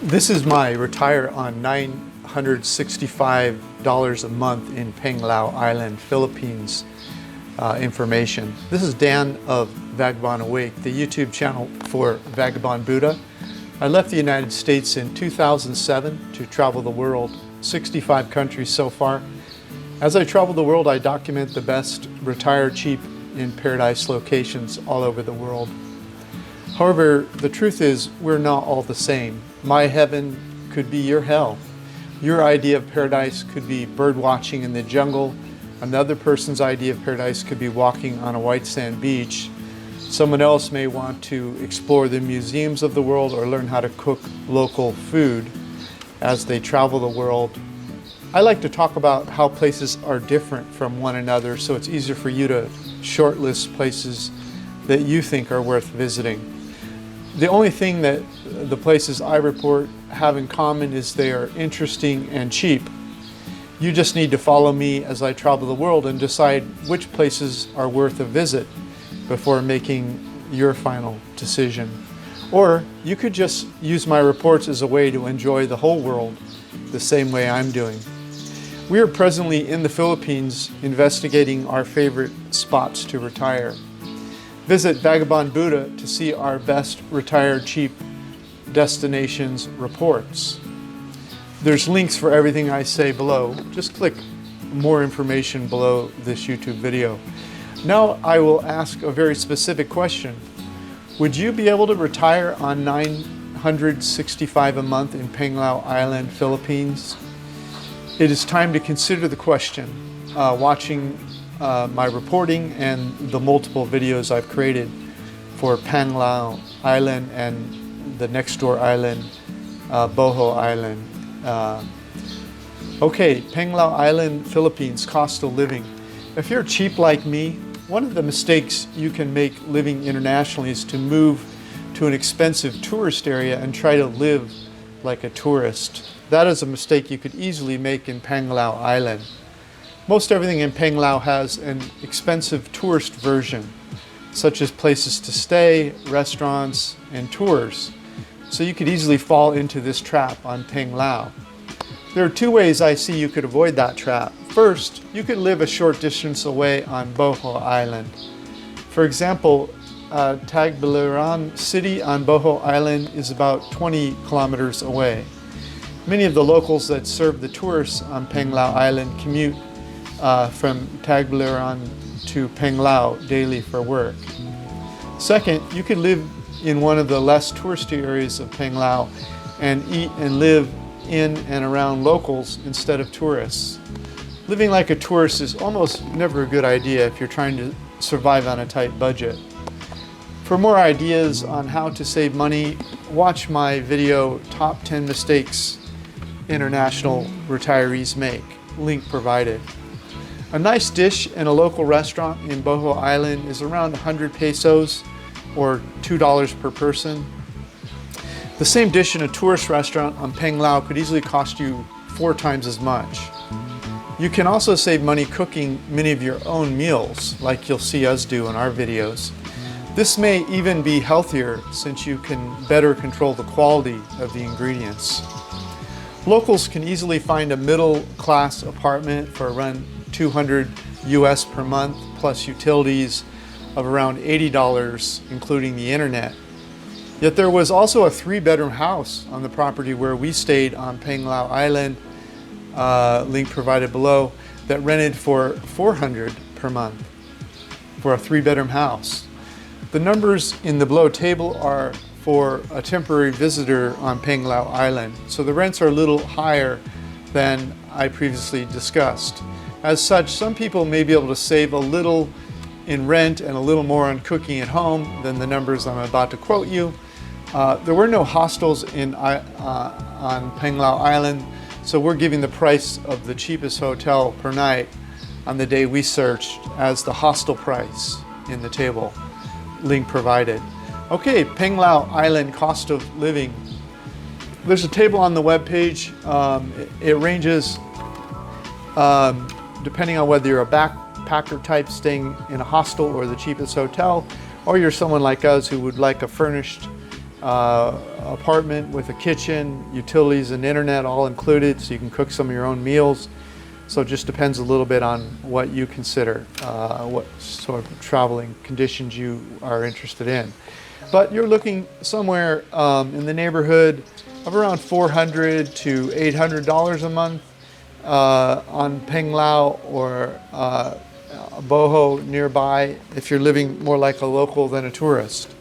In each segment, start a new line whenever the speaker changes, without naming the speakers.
This is my retire on $965 a month in Panglao Island, Philippines information. This is Dan of Vagabond Awake, the YouTube channel for Vagabond Buddha. I left the United States in 2007 to travel the world, 65 countries so far. As I travel the world, I document the best retire cheap in paradise locations all over the world. However, the truth is we're not all the same. My heaven could be your hell. Your idea of paradise could be bird watching in the jungle. Another person's idea of paradise could be walking on a white sand beach. Someone else may want to explore the museums of the world or learn how to cook local food as they travel the world. I like to talk about how places are different from one another so it's easier for you to shortlist places that you think are worth visiting. The only thing that the places I report have in common is they are interesting and cheap. You just need to follow me as I travel the world and decide which places are worth a visit before making your final decision. Or you could just use my reports as a way to enjoy the whole world the same way I'm doing. We are presently in the Philippines investigating our favorite spots to retire. Visit Vagabond Buddha to see our best retire cheap destinations reports. There's links for everything I say below. Just click more information below this YouTube video. Now I will ask a very specific question. Would you be able to retire on $965 a month in Panglao Island, Philippines? It is time to consider the question. Watching my reporting and the multiple videos I've created for Panglao Island and the next door island, Bohol Island. Okay, Panglao Island, Philippines, cost of living. If you're cheap like me, one of the mistakes you can make living internationally is to move to an expensive tourist area and try to live like a tourist. That is a mistake you could easily make in Panglao Island. Most everything in Panglao has an expensive tourist version, such as places to stay, restaurants, and tours. So you could easily fall into this trap on Panglao. There are two ways I see you could avoid that trap. First, you could live a short distance away on Bohol Island. For example, Tagbilaran City on Bohol Island is about 20 kilometers away. Many of the locals that serve the tourists on Panglao Island commute from Tagbilaran to Panglao daily for work. Second, you could live in one of the less touristy areas of Panglao and eat and live in and around locals instead of tourists. Living like a tourist is almost never a good idea if you're trying to survive on a tight budget. For more ideas on how to save money, watch my video, Top 10 Mistakes International Retirees Make, link provided. A nice dish in a local restaurant in Bohol Island is around 100 pesos or $2 per person. The same dish in a tourist restaurant on Panglao could easily cost you 4 times as much. You can also save money cooking many of your own meals, like you'll see us do in our videos. This may even be healthier since you can better control the quality of the ingredients. Locals can easily find a middle-class apartment for around $200 US per month, plus utilities of around $80, including the internet. Yet there was also a 3-bedroom house on the property where we stayed on Panglao Island, link provided below, that rented for $400 per month for a 3-bedroom house. The numbers in the below table are for a temporary visitor on Panglao Island, so the rents are a little higher than I previously discussed. As such, some people may be able to save a little in rent and a little more on cooking at home than the numbers I'm about to quote you. There were no hostels on Panglao Island, so we're giving the price of the cheapest hotel per night on the day we searched as the hostel price in the table, link provided. Okay, Panglao Island cost of living. There's a table on the webpage. It ranges depending on whether you're a backpacker type staying in a hostel or the cheapest hotel, or you're someone like us who would like a furnished apartment with a kitchen, utilities and internet all included, so you can cook some of your own meals. So it just depends a little bit on what you consider, what sort of traveling conditions you are interested in. But you're looking somewhere in the neighborhood of around $400 to $800 a month on Panglao or Boho nearby if you're living more like a local than a tourist.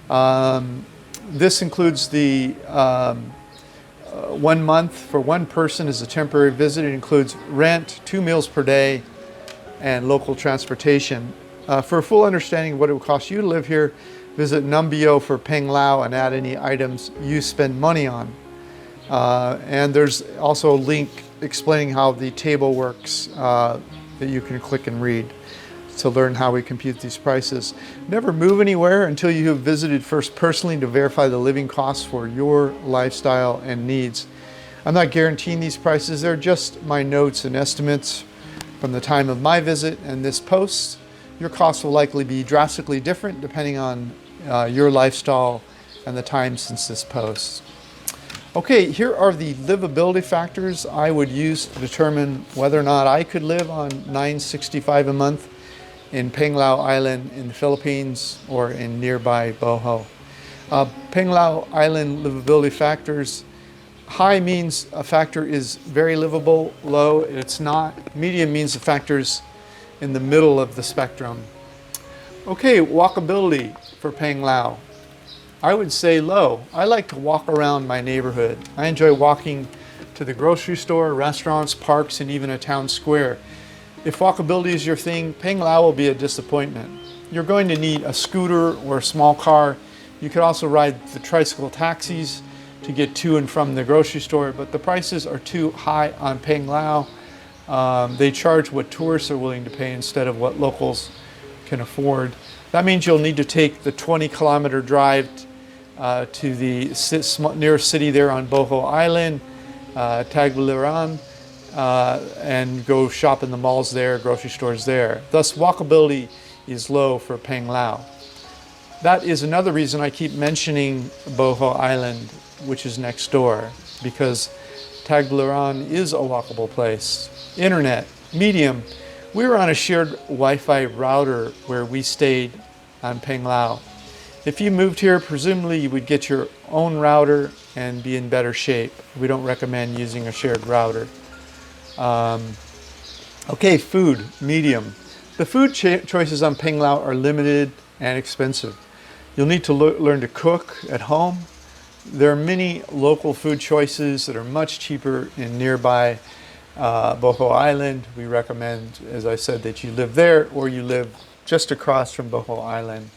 This includes the 1 month for one person as a temporary visit. It includes rent, 2 meals per day, and local transportation. For a full understanding of what it will cost you to live here, visit Numbeo for Panglao and add any items you spend money on. And there's also a link explaining how the table works that you can click and read to learn how we compute these prices. Never move anywhere until you have visited first personally to verify the living costs for your lifestyle and needs. I'm not guaranteeing these prices, they're just my notes and estimates from the time of my visit and this post. Your costs will likely be drastically different depending on your lifestyle and the time since this post. Okay, here are the livability factors I would use to determine whether or not I could live on $965 a month in Panglao Island in the Philippines or in nearby Boho. Panglao Island livability factors. High means a factor is very livable, low it's not. Medium means the factor's in the middle of the spectrum. Okay, walkability for Panglao. I would say low. I like to walk around my neighborhood. I enjoy walking to the grocery store, restaurants, parks, and even a town square. If walkability is your thing, Panglao will be a disappointment. You're going to need a scooter or a small car. You could also ride the tricycle taxis to get to and from the grocery store, but the prices are too high on Panglao. They charge what tourists are willing to pay instead of what locals can afford. That means you'll need to take the 20-kilometer drive to the nearest city there on Boho Island, Tagbilaran, and go shop in the malls there, grocery stores there. Thus, walkability is low for Panglao. That is another reason I keep mentioning Boho Island, which is next door, because Tagbilaran is a walkable place. Internet, medium. We were on a shared Wi-Fi router where we stayed on Panglao. If you moved here, presumably you would get your own router and be in better shape. We don't recommend using a shared router. Okay, food, medium. The food choices on Panglao are limited and expensive. You'll need to learn to cook at home. There are many local food choices that are much cheaper in nearby Boho Island. We recommend, as I said, that you live there or you live just across from Boho Island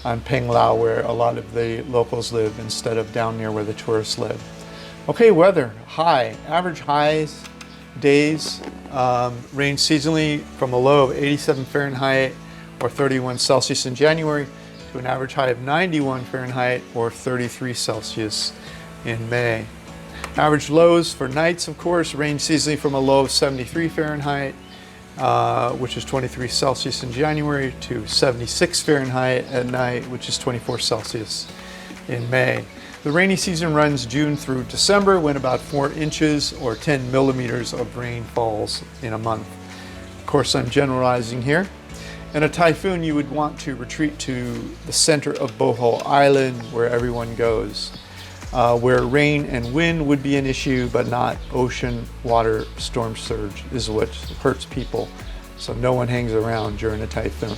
on Panglao, where a lot of the locals live instead of down near where the tourists live. Okay, weather, high. Average highs, days range seasonally from a low of 87 Fahrenheit or 31 Celsius in January to an average high of 91 Fahrenheit or 33 Celsius in May. Average lows for nights, of course, range seasonally from a low of 73 Fahrenheit, which is 23 Celsius in January, to 76 Fahrenheit at night, which is 24 Celsius in May. The rainy season runs June through December, when about 4 inches or 10 millimeters of rain falls in a month. Of course, I'm generalizing here. In a typhoon, you would want to retreat to the center of Boho Island, where everyone goes, where rain and wind would be an issue, but not ocean water storm surge is what hurts people. So no one hangs around during a typhoon.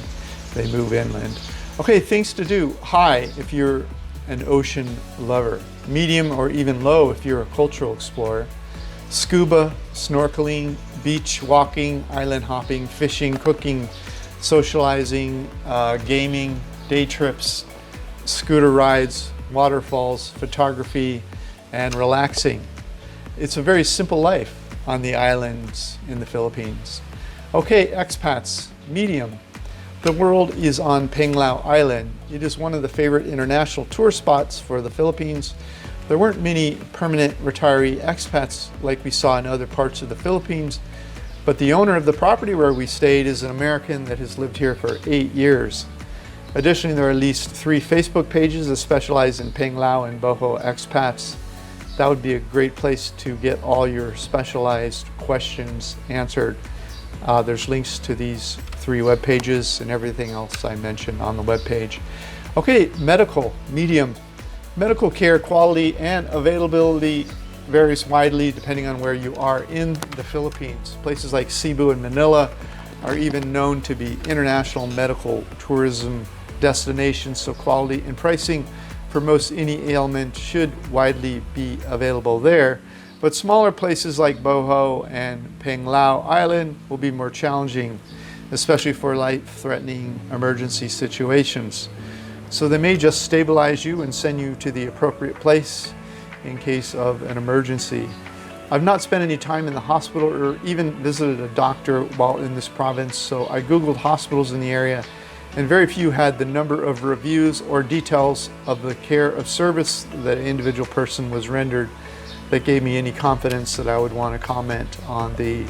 They move inland. Okay, things to do. High if you're an ocean lover. Medium or even low if you're a cultural explorer. Scuba, snorkeling, beach walking, island hopping, fishing, cooking, socializing, gaming, day trips, scooter rides, waterfalls, photography, and relaxing. It's a very simple life on the islands in the Philippines. Okay, expats, medium. The world is on Panglao Island. It is one of the favorite international tour spots for the Philippines. There weren't many permanent retiree expats like we saw in other parts of the Philippines, but the owner of the property where we stayed is an American that has lived here for 8 years. Additionally, there are at least 3 Facebook pages that specialize in Panglao and Boho expats. That would be a great place to get all your specialized questions answered. There's links to these 3 web pages and everything else I mentioned on the web page. Okay, medical, medium. Medical care quality and availability varies widely depending on where you are in the Philippines. Places like Cebu and Manila are even known to be international medical tourism destinations, so quality and pricing for most any ailment should widely be available there. But smaller places like Boho and Panglao Island will be more challenging, especially for life-threatening emergency situations. So they may just stabilize you and send you to the appropriate place in case of an emergency. I've not spent any time in the hospital or even visited a doctor while in this province, so I Googled hospitals in the area, and very few had the number of reviews or details of the care of service that an individual person was rendered that gave me any confidence that I would want to comment on the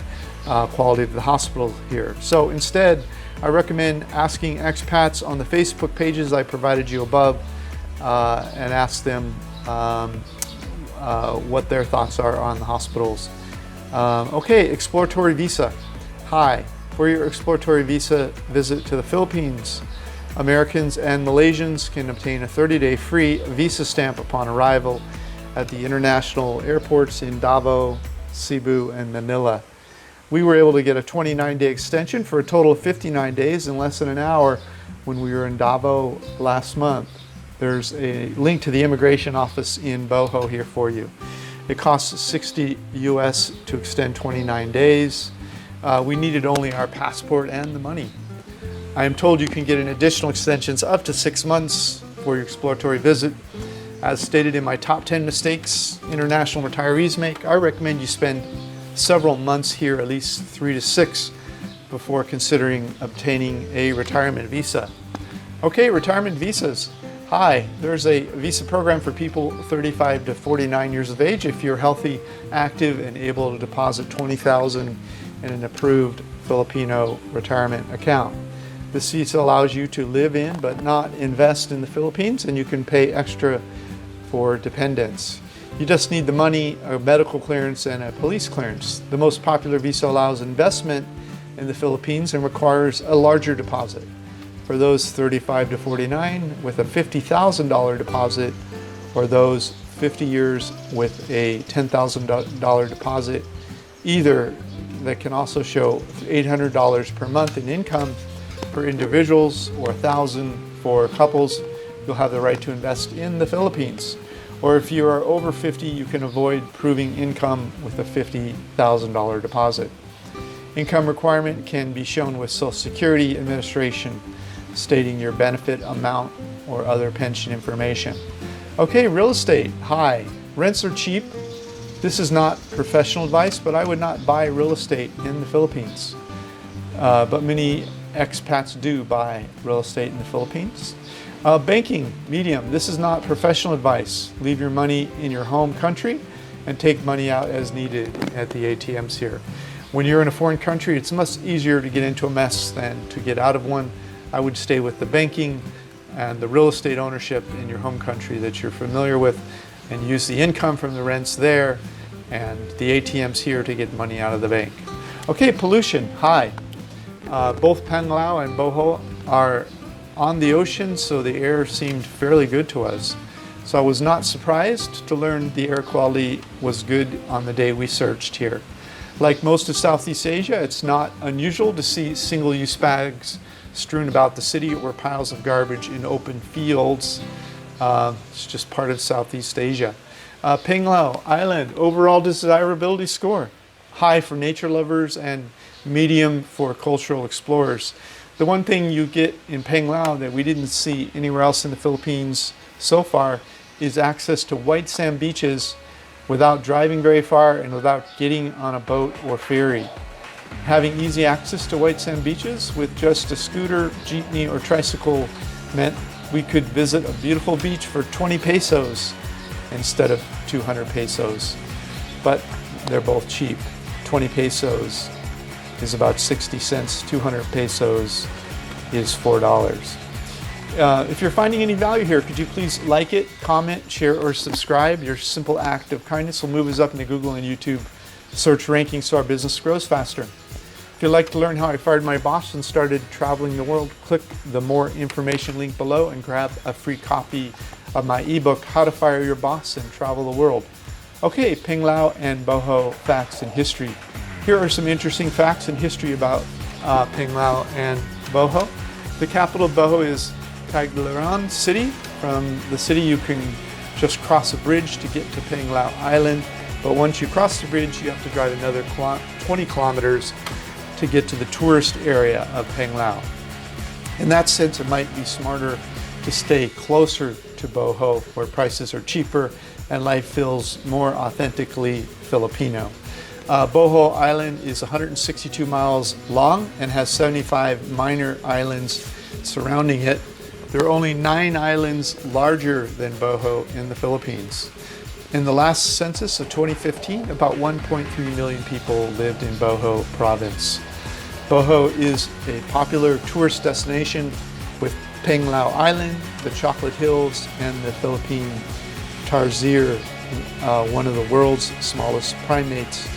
quality of the hospital here. So instead, I recommend asking expats on the Facebook pages I provided you above and ask them what their thoughts are on the hospitals. Okay, exploratory visa. Hi, for your exploratory visa visit to the Philippines, Americans and Malaysians can obtain a 30-day free visa stamp upon arrival at the international airports in Davao, Cebu, and Manila. We were able to get a 29-day extension for a total of 59 days in less than an hour when we were in Davao last month. There's a link to the immigration office in Boho here for you. It costs $60 US to extend 29 days. We needed only our passport and the money. I am told you can get an additional extensions up to 6 months for your exploratory visit. As stated in my top 10 mistakes international retirees make, I recommend you spend several months here, at least 3 to 6, before considering obtaining a retirement visa. Okay, retirement visas. Hi, there's a visa program for people 35 to 49 years of age if you're healthy, active, and able to deposit $20,000 in an approved Filipino retirement account. This visa allows you to live in but not invest in the Philippines, and you can pay extra for dependents. You just need the money, a medical clearance, and a police clearance. The most popular visa allows investment in the Philippines and requires a larger deposit. For those 35 to 49 with a $50,000 deposit, or those 50 years with a $10,000 deposit, either that can also show $800 per month in income for individuals or $1,000 for couples, you'll have the right to invest in the Philippines. Or if you are over 50, you can avoid proving income with a $50,000 deposit. Income requirement can be shown with Social Security Administration, stating your benefit amount or other pension information. Okay, real estate. Hi, rents are cheap. This is not professional advice, but I would not buy real estate in the Philippines. But many expats do buy real estate in the Philippines. Banking, medium. This is not professional advice. Leave your money in your home country and take money out as needed at the ATMs here. When you're in a foreign country, it's much easier to get into a mess than to get out of one. I would stay with the banking and the real estate ownership in your home country that you're familiar with, and use the income from the rents there and the ATMs here to get money out of the bank. Okay, pollution. Hi. Both Panglao and Boho are on the ocean, so the air seemed fairly good to us. So I was not surprised to learn the air quality was good on the day we searched here. Like most of Southeast Asia, it's not unusual to see single-use bags strewn about the city or piles of garbage in open fields. It's just part of Southeast Asia. Panglao Island, overall desirability score. High for nature lovers and medium for cultural explorers. The one thing you get in Panglao that we didn't see anywhere else in the Philippines so far is access to white sand beaches without driving very far and without getting on a boat or ferry. Having easy access to white sand beaches with just a scooter, jeepney, or tricycle meant we could visit a beautiful beach for 20 pesos instead of 200 pesos. But they're both cheap. 20 pesos is about 60 cents. 200 pesos is $4. If you're finding any value here, could you please like it, comment, share, or subscribe? Your simple act of kindness will move us up in the Google and YouTube search rankings so our business grows faster. If you'd like to learn how I fired my boss and started traveling the world, click the more information link below and grab a free copy of my ebook, How to Fire Your Boss and Travel the World. Okay, Panglao and 𝐕𝐆 facts and history. Here are some interesting facts and history about Panglao and 𝐕𝐆. The capital of 𝐕𝐆 is Tagbilaran city. From the city you can just cross a bridge to get to Panglao Island, but once you cross the bridge you have to drive another 20 kilometers to get to the tourist area of Panglao. In that sense, it might be smarter to stay closer to 𝐕𝐆, where prices are cheaper and life feels more authentically Filipino. 𝐕𝐆 Island is 162 miles long and has 75 minor islands surrounding it. There are only 9 islands larger than 𝐕𝐆 in the Philippines. In the last census of 2015, about 1.3 million people lived in 𝐕𝐆 province. 𝐕𝐆 is a popular tourist destination with Panglao Island, the Chocolate Hills, and the Philippine tarsier, one of the world's smallest primates,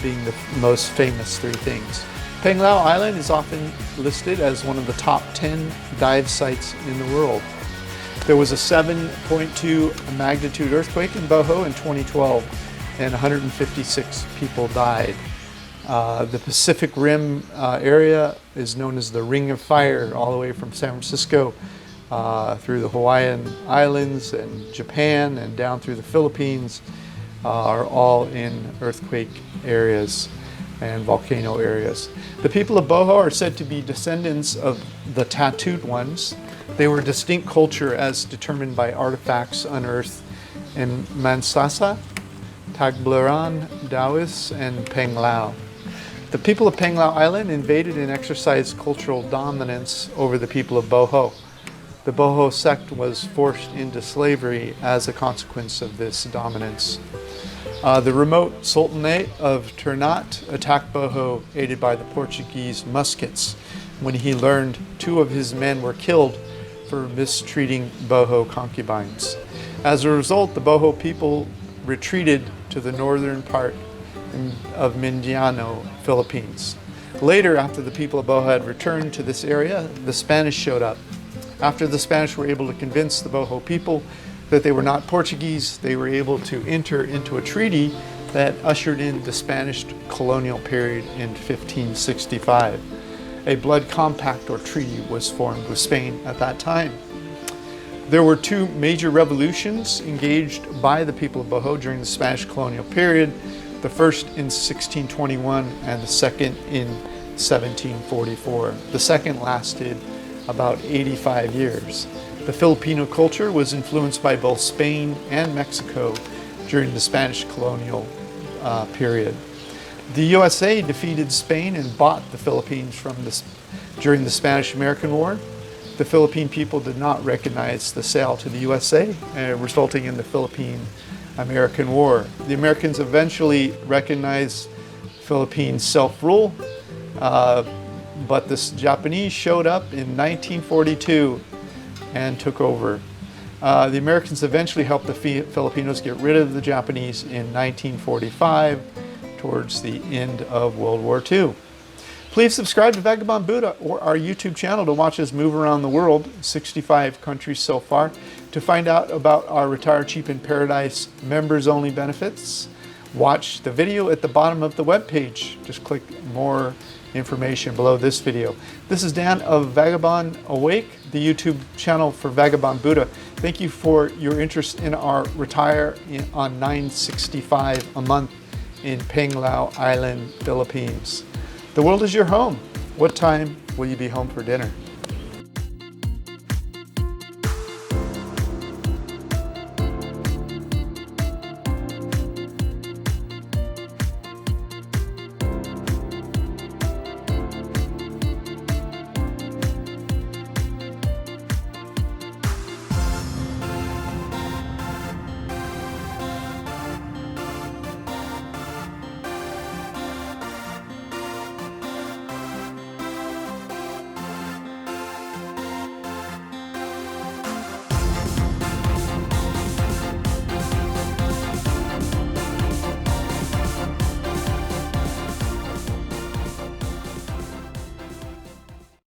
being the most famous 3 things. Panglao Island is often listed as one of the top 10 dive sites in the world. There was a 7.2 magnitude earthquake in 𝐕𝐆 in 2012 and 156 people died. The Pacific Rim area is known as the Ring of Fire, all the way from San Francisco through the Hawaiian Islands and Japan and down through the Philippines, are all in earthquake areas and volcano areas. The people of 𝐕𝐆 are said to be descendants of the tattooed ones. They were a distinct culture as determined by artifacts unearthed in Mansasa, Tagbilaran, Taoist, and Panglao. The people of Panglao Island invaded and exercised cultural dominance over the people of 𝐕𝐆. The 𝐕𝐆 sect was forced into slavery as a consequence of this dominance. The remote Sultanate of Ternate attacked 𝐕𝐆, aided by the Portuguese muskets, when he learned 2 of his men were killed for mistreating 𝐕𝐆 concubines. As a result, the 𝐕𝐆 people retreated to the northern part of Mindanao, Philippines. Later, after the people of 𝐕𝐆 had returned to this area, the Spanish showed up. After the Spanish were able to convince the 𝐕𝐆 people that they were not Portuguese, they were able to enter into a treaty that ushered in the Spanish colonial period in 1565. A blood compact or treaty was formed with Spain at that time. There were 2 major revolutions engaged by the people of 𝐕𝐆 during the Spanish colonial period, the first in 1621 and the second in 1744. The second lasted about 85 years. The Filipino culture was influenced by both Spain and Mexico during the Spanish colonial period. The USA defeated Spain and bought the Philippines during the Spanish-American War. The Philippine people did not recognize the sale to the USA, resulting in the Philippine-American War. The Americans eventually recognized Philippine self-rule, but the Japanese showed up in 1942 and took over. The Americans eventually helped the Filipinos get rid of the Japanese in 1945, towards the end of World War II. Please subscribe to Vagabond Buddha or our YouTube channel to watch us move around the world, 65 countries so far, to find out about our Retire Cheap in Paradise members-only benefits. Watch the video at the bottom of the webpage. Just click more information below this video. This is Dan of Vagabond Awake, the YouTube channel for Vagabond Buddha. Thank you for your interest in our Retire on $9.65 a month in Panglao Island, Philippines. The world is your home. What time will you be home for dinner?